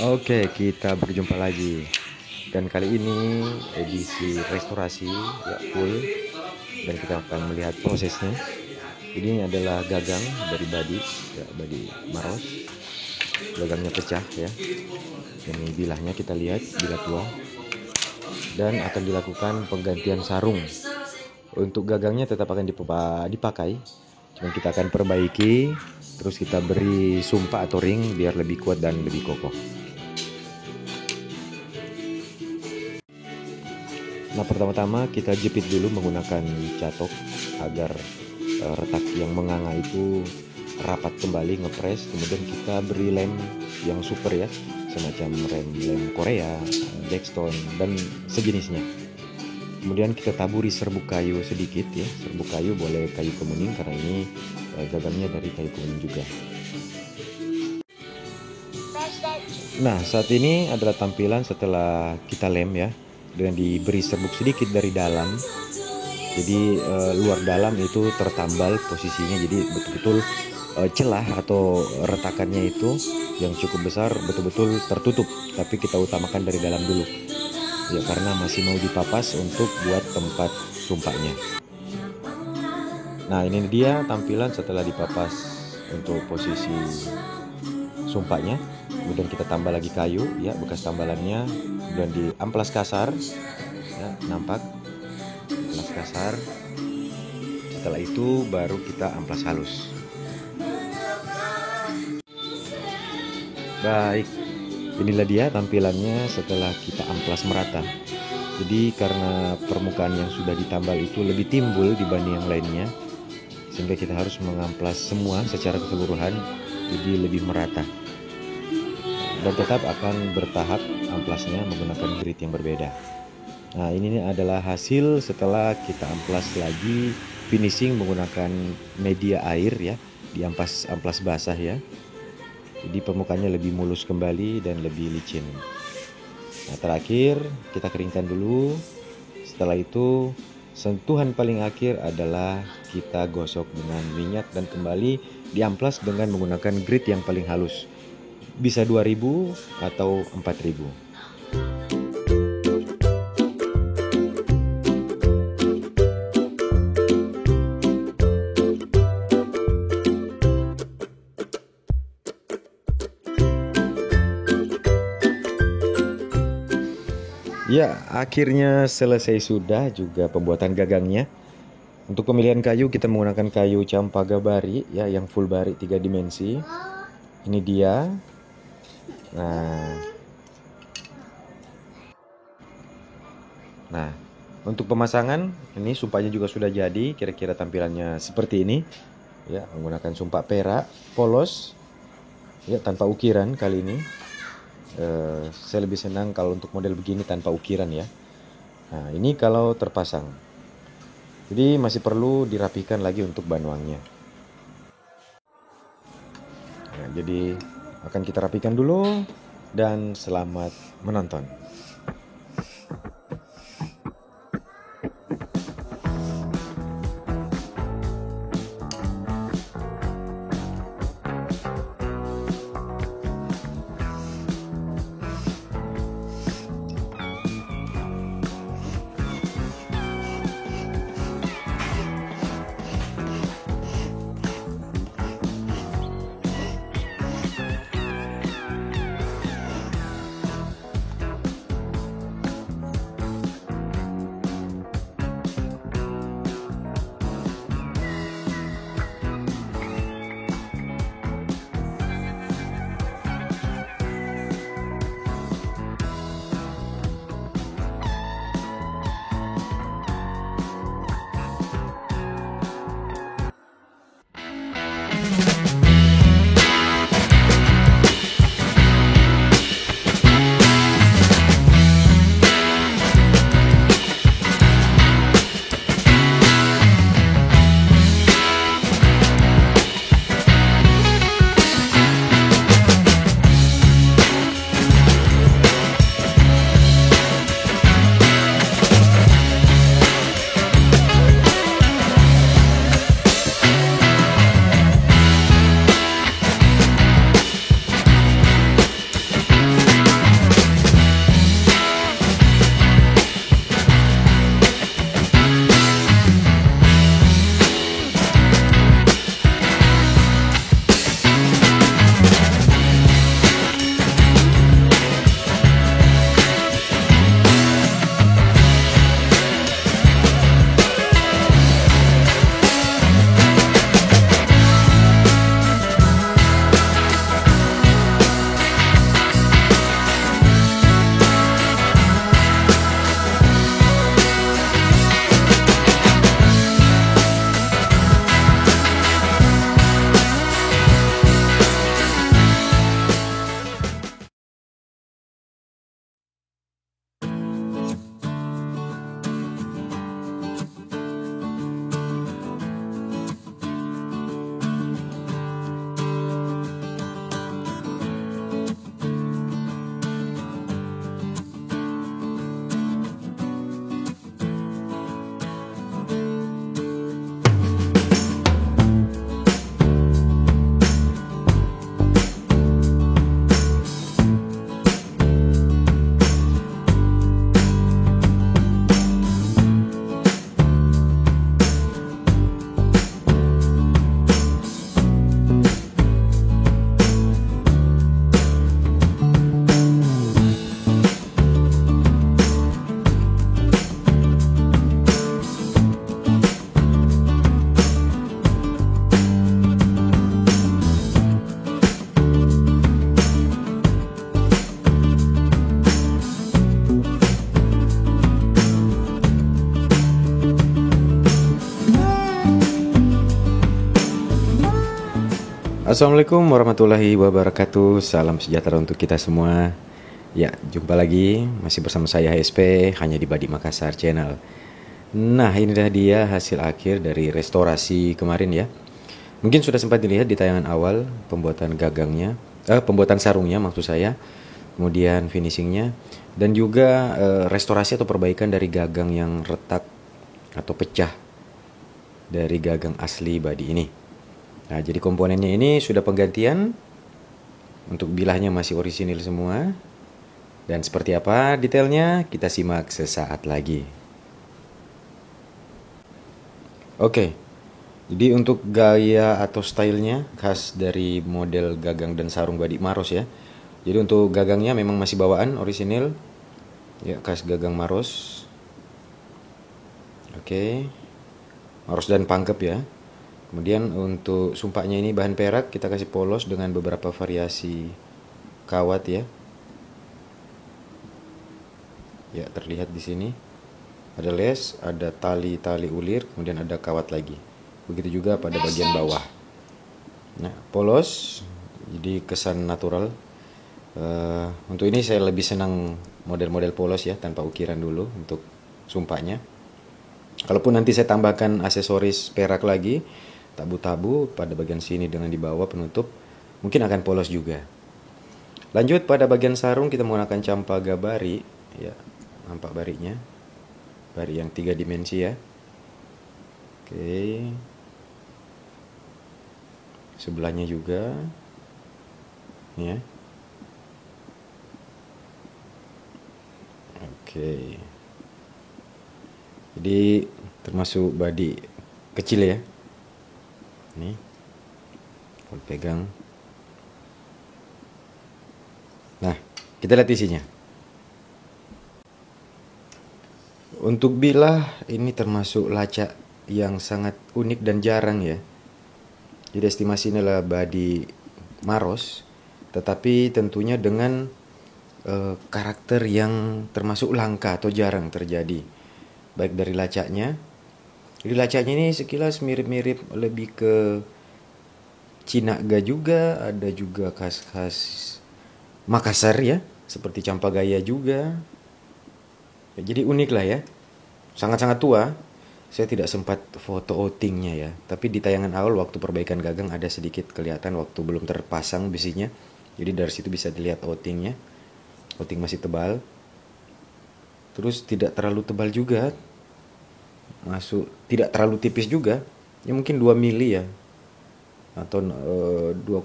Oke, kita berjumpa lagi. Dan kali ini edisi restorasi ya full dan kita akan melihat prosesnya. Jadi ini adalah gagang dari badi ya, badi maros. Gagangnya pecah ya. Ini bilahnya kita lihat bilah tua. Dan akan dilakukan penggantian sarung. Untuk gagangnya tetap akan dipakai. Cuma kita akan perbaiki, terus kita beri sumpa atau ring biar lebih kuat dan lebih kokoh. Nah, pertama-tama kita jepit dulu menggunakan catok agar retak yang menganga itu rapat kembali, ngepres. Kemudian kita beri lem yang super ya, semacam lem Korea, Blackstone dan sejenisnya. Kemudian kita taburi serbuk kayu sedikit ya, serbuk kayu boleh kayu kemuning karena ini gagangnya dari kayu kemuning juga. Nah, saat ini adalah tampilan setelah kita lem ya, dengan diberi serbuk sedikit dari dalam. Jadi luar dalam itu tertambal posisinya, jadi betul-betul celah atau retakannya itu yang cukup besar betul-betul tertutup. Tapi kita utamakan dari dalam dulu ya, karena masih mau dipapas untuk buat tempat sumpahnya. Nah, ini dia tampilan setelah dipapas untuk posisi sumpahnya. Kemudian kita tambah lagi kayu ya, bekas tambalannya. Kemudian di amplas kasar ya, nampak amplas kasar. Setelah itu baru kita amplas halus. Baik, inilah dia tampilannya setelah kita amplas merata. Jadi karena permukaan yang sudah ditambal itu lebih timbul dibanding yang lainnya, sehingga kita harus mengamplas semua secara keseluruhan, jadi lebih merata. Dan tetap akan bertahap amplasnya menggunakan grit yang berbeda. Nah, ini adalah hasil setelah kita amplas lagi, finishing menggunakan media air ya, di amplas basah ya. Jadi permukaannya lebih mulus kembali dan lebih licin. Nah, terakhir kita keringkan dulu. Setelah itu sentuhan paling akhir adalah kita gosok dengan minyak dan kembali diamplas dengan menggunakan grit yang paling halus. Bisa 2000 atau 4000. Ya, akhirnya selesai sudah juga pembuatan gagangnya. Untuk pemilihan kayu kita menggunakan kayu campaga bari ya, yang full bari 3 dimensi. Ini dia. Nah, untuk pemasangan ini sumpahnya juga sudah jadi, kira-kira tampilannya seperti ini. Ya, menggunakan sumpah perak polos ya, tanpa ukiran kali ini. Saya lebih senang kalau untuk model begini tanpa ukiran ya. Nah, ini kalau terpasang. Jadi masih perlu dirapikan lagi untuk banwangnya. Nah, jadi akan kita rapikan dulu dan selamat menonton. Assalamualaikum warahmatullahi wabarakatuh. Salam sejahtera untuk kita semua. Ya, jumpa lagi masih bersama saya HSP hanya di Badi Makassar Channel. Nah, ini dia hasil akhir dari restorasi kemarin ya. Mungkin sudah sempat dilihat di tayangan awal pembuatan gagangnya, pembuatan sarungnya maksud saya. Kemudian finishingnya dan juga restorasi atau perbaikan dari gagang yang retak atau pecah dari gagang asli Badi ini. Nah, jadi komponennya ini sudah penggantian. Untuk bilahnya masih orisinil semua. Dan seperti apa detailnya kita simak sesaat lagi. Oke. Jadi untuk gaya atau stylenya khas dari model gagang dan sarung Badi Maros ya. Jadi untuk gagangnya memang masih bawaan orisinil. Ya, khas gagang Maros. Oke. Maros dan pangkep ya. Kemudian untuk sumpahnya ini bahan perak, kita kasih polos dengan beberapa variasi kawat ya. Ya, terlihat di sini. Ada les, ada tali-tali ulir, kemudian ada kawat lagi. Begitu juga pada bagian bawah. Nah, polos, jadi kesan natural. Untuk ini saya lebih senang model-model polos ya, tanpa ukiran dulu untuk sumpahnya. Kalaupun nanti saya tambahkan aksesoris perak lagi, tabu-tabu pada bagian sini dengan di bawah penutup, mungkin akan polos juga. Lanjut pada bagian sarung kita menggunakan campaga bari ya, nampak barinya, bari yang 3 dimensi ya. Oke, sebelahnya juga ya. Oke, jadi termasuk badi kecil ya. Nih, kalau pegang. Nah, kita lihat isinya. Untuk bilah ini termasuk lacak yang sangat unik dan jarang ya. Jadi estimasi ini adalah badi Maros, tetapi tentunya dengan karakter yang termasuk langka atau jarang terjadi. Baik dari lacaknya. Jadi lacaknya ini sekilas mirip-mirip lebih ke Cinaga juga, ada juga khas-khas Makassar ya, seperti Campagaya juga. Ya, jadi unik lah ya, sangat-sangat tua. Saya tidak sempat foto outingnya ya, tapi di tayangan awal waktu perbaikan gagang ada sedikit kelihatan waktu belum terpasang besinya. Jadi dari situ bisa dilihat outingnya, outing masih tebal. Terus tidak terlalu tebal juga, masuk tidak terlalu tipis juga ya, mungkin 2 mili ya atau 2,5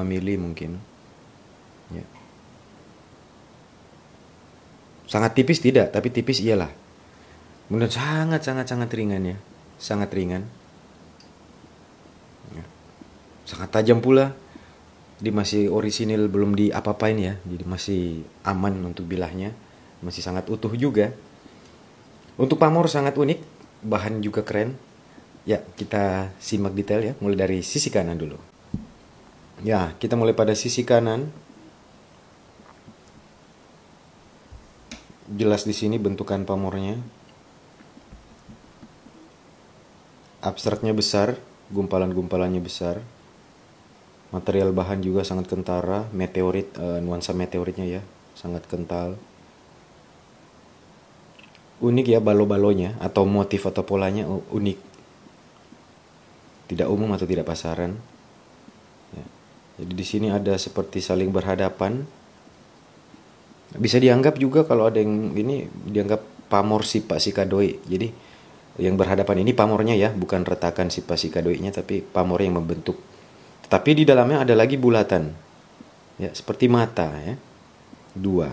mili mungkin ya. Sangat tipis tidak, tapi tipis iyalah. Kemudian sangat ringan ya, sangat ringan ya. Sangat tajam pula. Dia masih orisinil, belum diapa-apain ya, jadi masih aman untuk bilahnya, masih sangat utuh juga. Untuk pamor sangat unik, bahan juga keren. Ya, kita simak detail ya, mulai dari sisi kanan dulu. Ya, kita mulai pada sisi kanan. Jelas di sini bentukan pamornya. Abstraknya besar, gumpalan-gumpalannya besar. Material bahan juga sangat kentara, meteorit, nuansa meteoritnya ya, sangat kental. Unik ya balo-balonya atau motif atau polanya unik. Tidak umum atau tidak pasaran. Ya. Jadi di sini ada seperti saling berhadapan. Bisa dianggap juga kalau ada yang ini dianggap pamor sipa sikadoi. Jadi yang berhadapan ini pamornya ya, bukan retakan sipa sikadoinya, tapi pamor yang membentuk. Tetapi di dalamnya ada lagi bulatan. Ya, seperti mata ya. 2.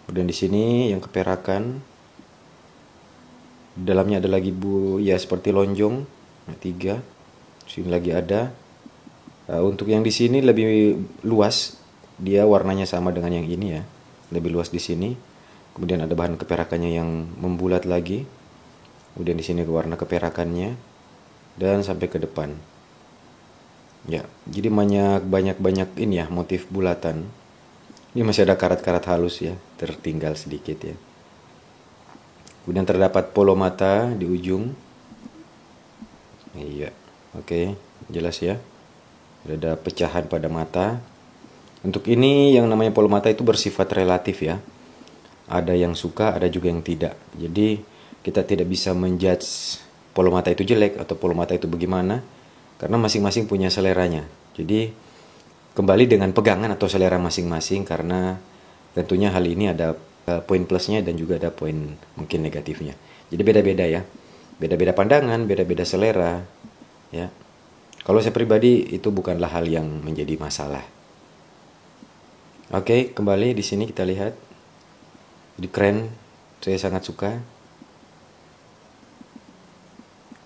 Kemudian di sini yang keperakan. Di dalamnya ada lagi ya seperti lonjong. 3. Sini lagi ada. Untuk yang di sini lebih luas. Dia warnanya sama dengan yang ini ya. Lebih luas di sini. Kemudian ada bahan keperakannya yang membulat lagi. Kemudian di sini warna keperakannya dan sampai ke depan. Ya, jadi banyak ini ya motif bulatan. Ini masih ada karat-karat halus ya, tertinggal sedikit ya. Kemudian terdapat polo mata di ujung. Iya, oke, jelas ya. Ada pecahan pada mata. Untuk ini yang namanya polu mata itu bersifat relatif ya. Ada yang suka, ada juga yang tidak. Jadi kita tidak bisa menjudge polu mata itu jelek atau polu mata itu bagaimana, karena masing-masing punya seleranya. Jadi kembali dengan pegangan atau selera masing-masing, karena tentunya hal ini ada poin plusnya dan juga ada poin mungkin negatifnya. Jadi beda-beda ya. Beda-beda pandangan, beda-beda selera ya. Kalau saya pribadi itu bukanlah hal yang menjadi masalah. Oke, kembali di sini kita lihat. Jadi keren, saya sangat suka.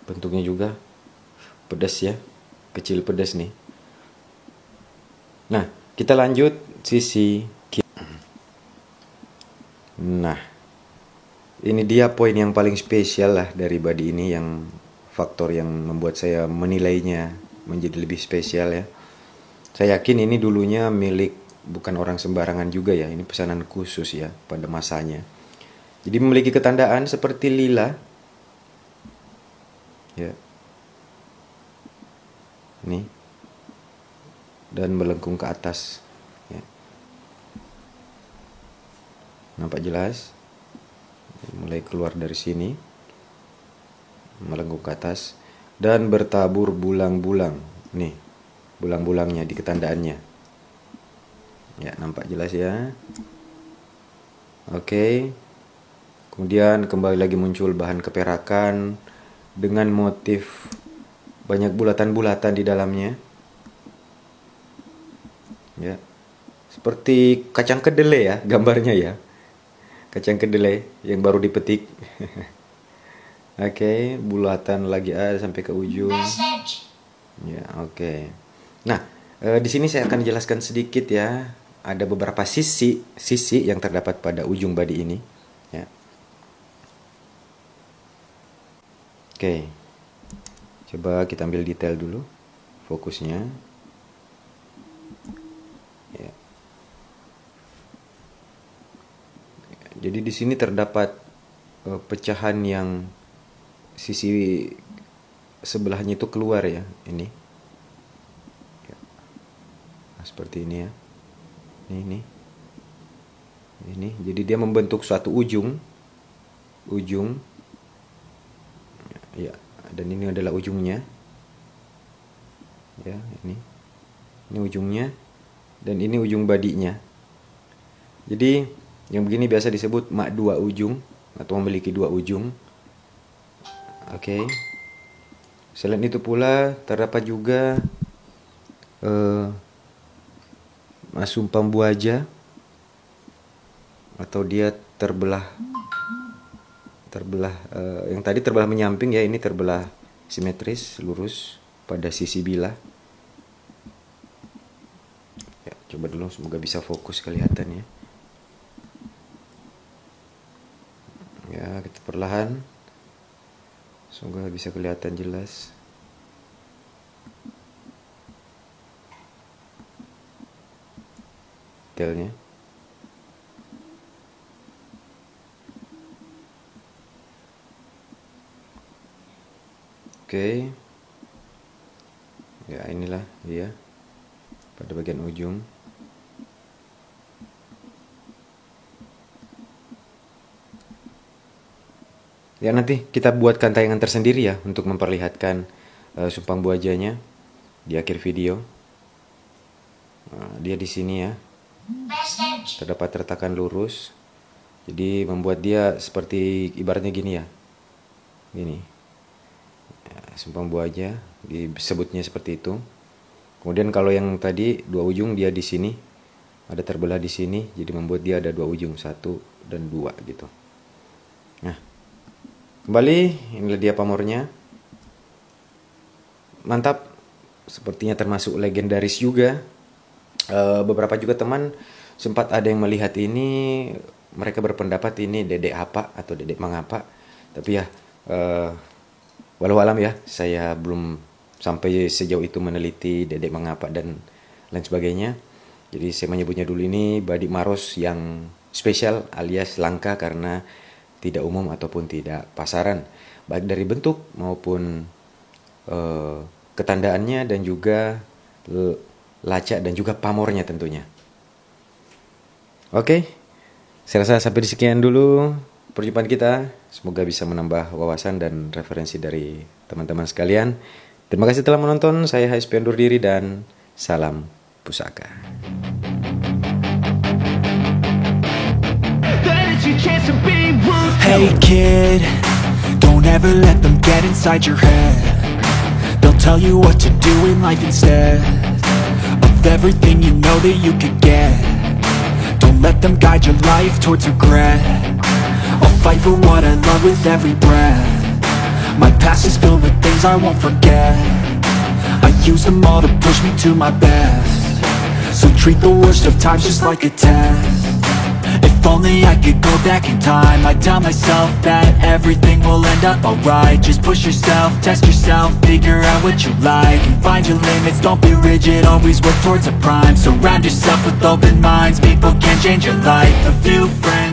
Bentuknya juga pedas ya, kecil pedas nih. Nah, kita lanjut sisi kiri. Nah, ini dia poin yang paling spesial lah dari body ini, yang faktor yang membuat saya menilainya menjadi lebih spesial ya. Saya yakin ini dulunya milik bukan orang sembarangan juga ya, ini pesanan khusus ya pada masanya. Jadi memiliki ketandaan seperti lila ya, nih, dan melengkung ke atas ya. Nampak jelas, mulai keluar dari sini, melengkung ke atas, dan bertabur bulang-bulang nih, bulang-bulangnya di ketandaannya ya, nampak jelas ya. Oke, kemudian kembali lagi muncul bahan keperakan dengan motif banyak bulatan-bulatan di dalamnya ya, seperti kacang kedelai ya gambarnya ya, kacang kedelai yang baru dipetik. Oke, bulatan lagi ada sampai ke ujung ya. Oke, nah di sini saya akan jelaskan sedikit ya. Ada beberapa sisi yang terdapat pada ujung body ini ya. Oke, coba kita ambil detail dulu fokusnya ya. Jadi di sini terdapat pecahan yang sisi sebelahnya itu keluar ya, ini ya. Nah, seperti ini ya, ini jadi dia membentuk suatu ujung ya, dan ini adalah ujungnya ya, ini ujungnya, dan ini ujung badinya. Jadi yang begini biasa disebut mak dua ujung atau memiliki dua ujung. Oke. Selain itu pula terdapat juga masum pambuaja, atau dia terbelah yang tadi terbelah menyamping ya, ini terbelah simetris lurus pada sisi bilah ya. Coba dulu, semoga bisa fokus kelihatan ya. Ya, kita perlahan, semoga bisa kelihatan jelas. Detailnya. Oke. Ya, inilah dia pada bagian ujung. Ya, nanti kita buatkan tayangan tersendiri ya untuk memperlihatkan sumpang buajanya di akhir video. Nah, dia di sini ya. Terdapat retakan lurus. Jadi membuat dia seperti ibaratnya gini ya. Gini. Ya, sumpang buaja disebutnya seperti itu. Kemudian kalau yang tadi dua ujung dia di sini. Ada terbelah di sini, jadi membuat dia ada dua ujung, 1 dan 2 gitu. Nah, kembali, inilah dia pamornya. Mantap, sepertinya termasuk legendaris juga. Beberapa juga teman sempat ada yang melihat ini, mereka berpendapat ini dedek apa atau dedek mengapa. Tapi ya, walau alam ya, saya belum sampai sejauh itu meneliti dedek mengapa dan lain sebagainya. Jadi saya menyebutnya dulu ini badik maros yang spesial alias langka karena tidak umum ataupun tidak pasaran, baik dari bentuk maupun ketandaannya dan juga lacak dan juga pamornya tentunya. Oke, saya rasa sampai di sekian dulu perjumpaan kita. Semoga bisa menambah wawasan dan referensi dari teman-teman sekalian. Terima kasih telah menonton. Saya HSP undur diri dan salam pusaka. Hey kid, don't ever let them get inside your head. They'll tell you what to do in life instead of everything you know that you could get. Don't let them guide your life towards regret. I'll fight for what I love with every breath. My past is filled with things I won't forget. I use them all to push me to my best. So treat the worst of times just like a test. If only I could go back in time, I'd tell myself that everything will end up alright. Just push yourself, test yourself, figure out what you like, and find your limits, don't be rigid, always work towards a prime. Surround yourself with open minds, people can change your life. A few friends